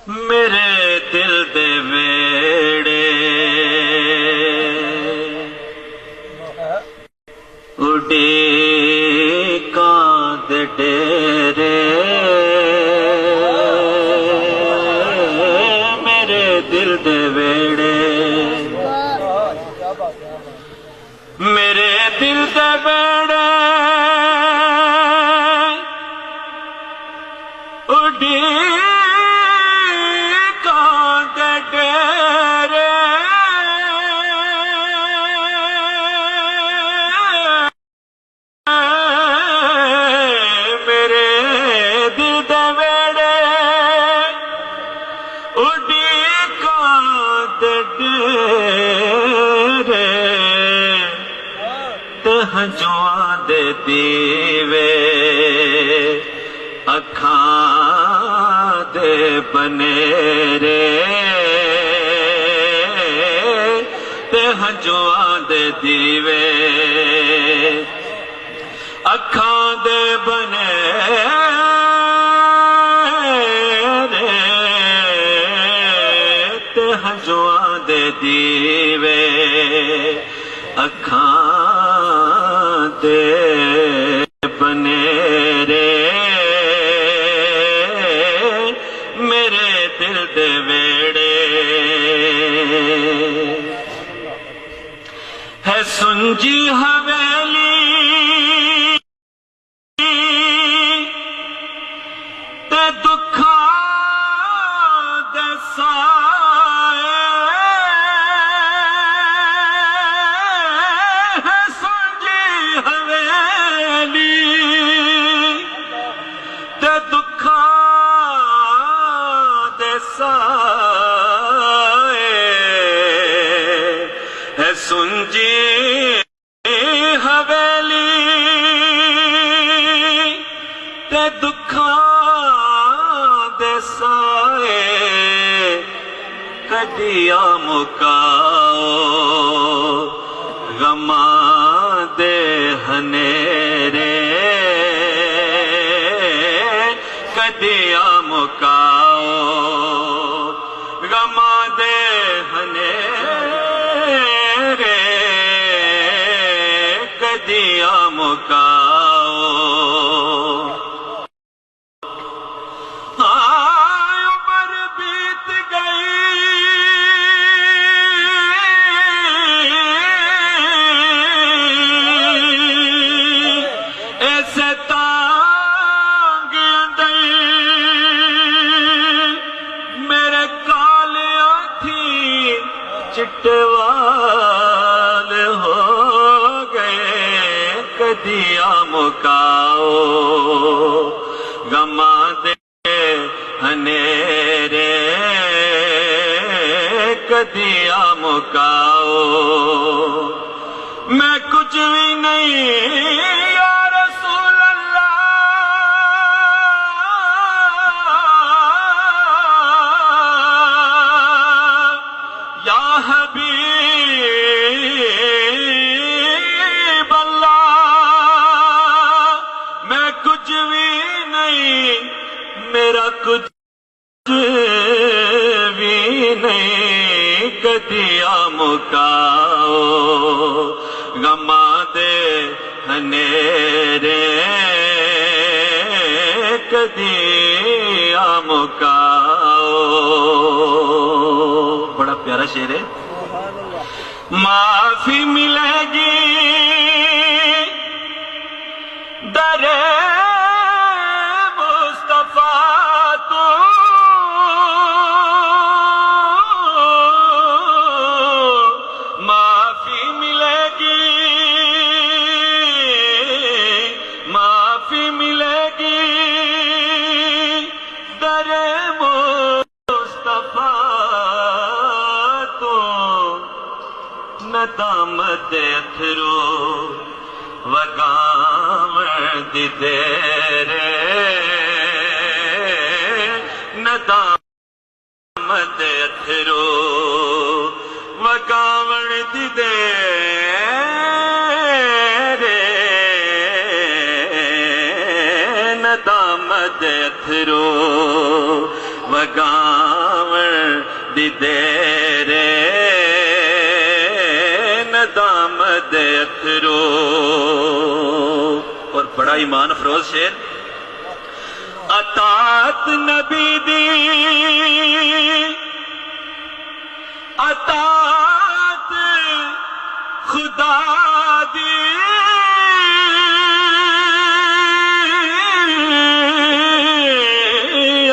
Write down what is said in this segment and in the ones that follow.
میرے دل دے ویڑے اڈیکاں دے ڈیرے میرے دل دے ویڑے میرے دل دے ویڑے اڈیکاں دے ڈیرے میرے دل دے ویڑے اڈیکاں دے ڈیرے ہنجواں دے دیوے اکھاں دے بنیرے تے ہنجواں دے دیوے اکھاں دے بنیرے تے ہنجواں دے دیوے اکھاں دے بنیرے میرے دل دے ویڑے ہے سنجی حویلی تے دکھاں دے سائے ہے سنجی حویلی تے دکھاں دے سائے ہے سنجی حویلی تے دکھاں دے سائے کدیا مکاؤ غماں دے ہنیرے کدیا مکاؤ غماں دے ہنیرے کدیا مکاؤ عمر بیت گئی ایسے تانگ اندر میرے کالیاں تھی چٹے وال ہو گئے کدیا مکاؤ غماں دے ہنیرے کدیا مکاؤ میں کچھ بھی نہیں یا رسول اللہ یا حبیب اللہ میں کچھ بھی نہیں میرا کچھ بھی نہیں کدیا مکاؤ غماں دے ہنیرے کدیا مکاؤ بڑا پیارا شعر ہے معافی ملے گی در ندامت اتھرو وگاون دی دیرے ندامت اتھرو وگاون دی دیرے ندامت اتھرو وگاون آون دی دیرے ندامت دے اتھرو. اور بڑا ایمان افروز شعر. اطاعت نبی دی اطاعت خدا دی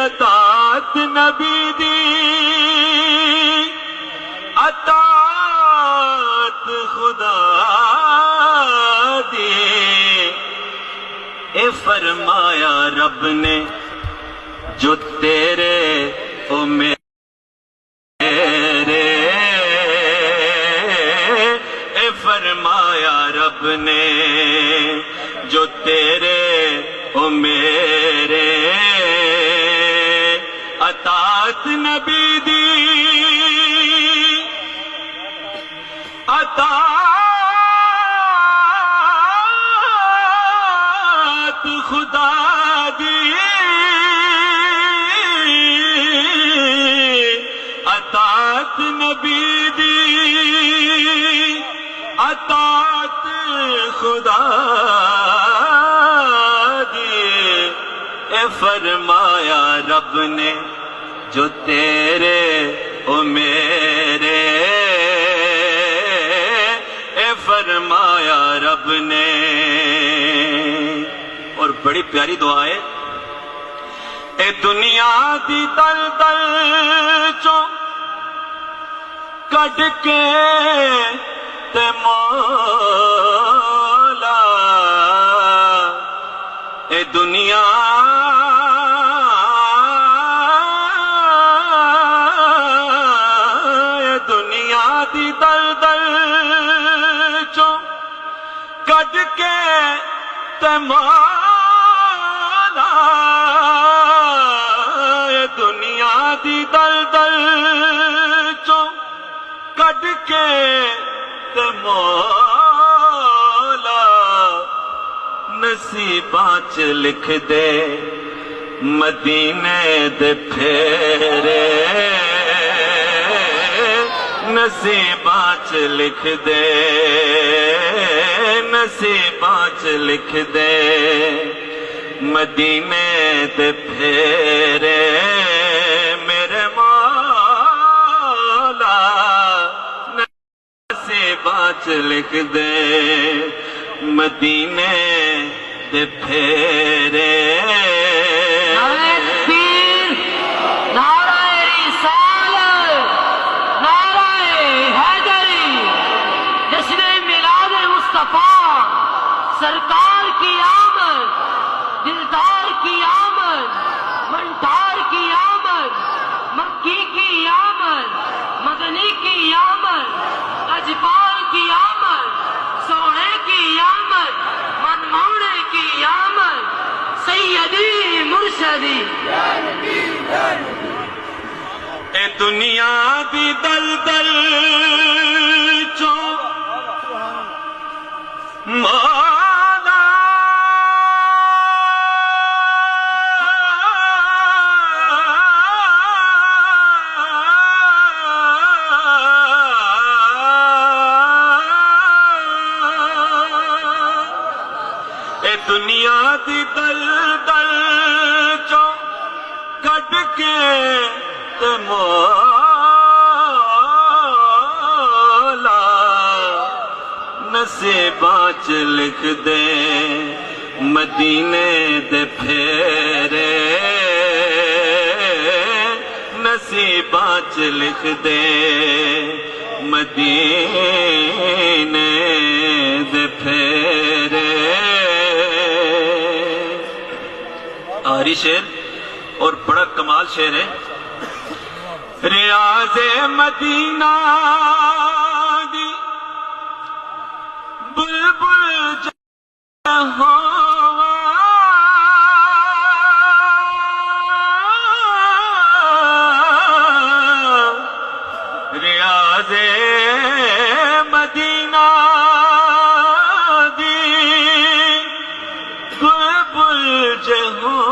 اطاعت نبی دی اطاعت خدا دی اے فرمایا رب نے جو تیرے او میرے اے فرمایا رب نے جو تیرے او میرے اطاعت نبی دی اطاعت خدا دی اطاعت نبی دی اطاعت خدا دی اے فرمایا رب نے جو تیرے او میرے اے فرمایا رب نے. اور بڑی پیاری دعا ہے. اے دنیا دی دلدل چوں کڈ کے تے مولا اے دنیا دی دلدل چوں کڈ کے تے مولا اے دنیا دی دلدل چوں کڈ کے تے مولا نصیباں چ لکھ دے مدینے دے پھیرے نصیباں چ لکھ دے نصیباں چ لکھ دے مدینے دے پھیرے میرے مولا نصیباں چ لکھ دے مدینے دے پھیرے. سرکار کی آمد دلدار کی آمد منٹار کی آمد مکی کی آمد مدنی کی آمد اجبار کی آمد سونے کی آمد منموڑے کی آمد سیدی مرشدی. اے دنیا دی دلدل چوں مولا اے دنیا دی دلدل چوں کڈ کے تے مولا نصیباں چ لکھ دے مدینے دے پھیرے نصیباں چ لکھ دے مدینے دے پھیرے. آخری شعر اور بڑا کمال شعر ہے. ریاض مدینہ دی بلبل جہاں ریاض مدینہ دی بلبل جہاں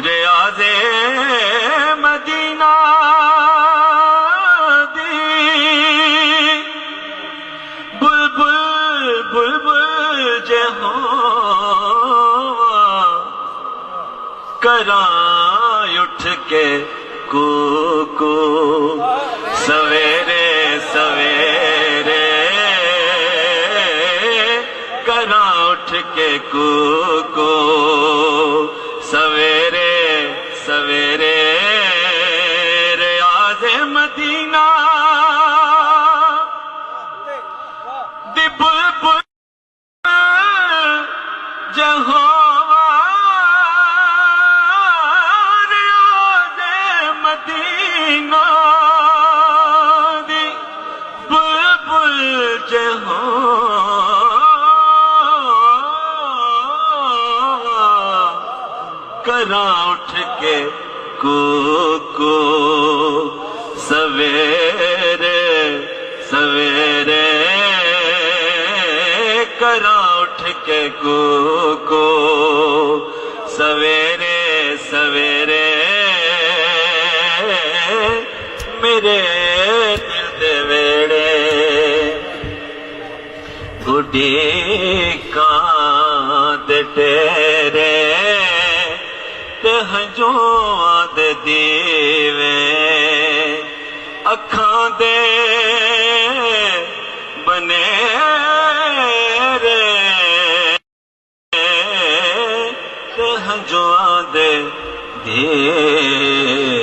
ریاض مدینہ دی بلبل بلبل جے ہوا کراں اٹھ کے کو سویرے سویرے کراں اٹھ کے کو سویرے سویرے ریاض مدینہ دی بلبل جہوا ریاض مدینہ دی بلبل جہوا کراں اٹھ کے کو سویرے سویرے کراں اٹھ کے کو سویرے سویرے میرے دل دے ویڑے گڈی کان دے ٹیرے ہنجواں دے دیوے اکھاں دے بنے رے تے ہنجواں دے دیوے